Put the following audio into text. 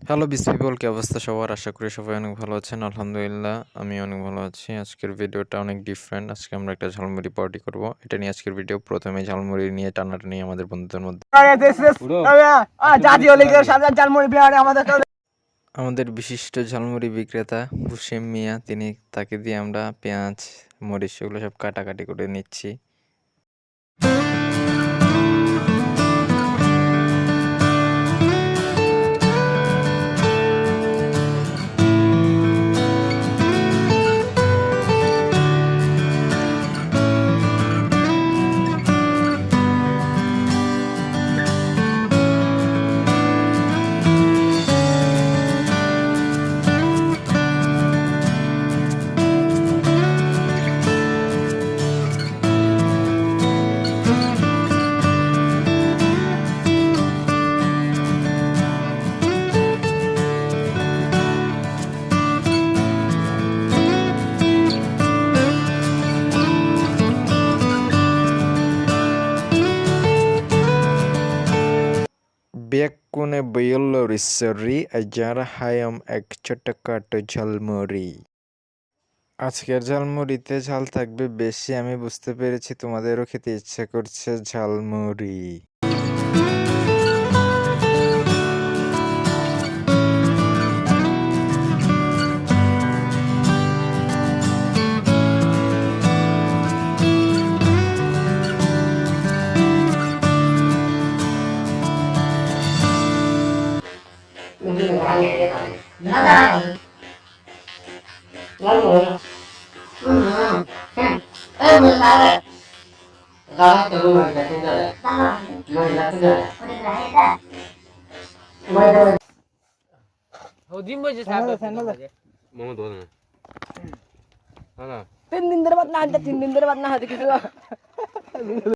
Hello people, কি অবস্থা সবার? আশা করি সবাই অনেক ভালো আছেন। আলহামদুলিল্লাহ আমি অনেক ভালো আছি। আজকের ভিডিওটা অনেক ডিফারেন্ট। আজকে আমরা একটা ঝালমুড়ি পার্টি করব। এটা নিয়ে আজকের ভিডিও। প্রথমে ঝালমুড়ি নিয়ে টানাটানি আমাদের বন্ধুদের মধ্যে। আমাদের বিশিষ্ট ঝালমুড়ি বিক্রেতা হুসেম মিয়া, তাকে দিয়ে আমরা পেঁয়াজ, মরিচ এগুলো সব কাটাকাটি করে নিচ্ছি। বেকুনে বয়ল্লরিসরি আজার হায়াম এক ছোটখাটো ঝালমুড়ি। আজকের ঝালমুড়িতে ঝাল থাকবে বেশি, আমি বুঝতে পেরেছি। তোমাদেরও খেতে ইচ্ছে করছে ঝালমুড়ি। তিন দিন ধরে বাদ না 3 দিন ধরে বাদ না হাতে কিছু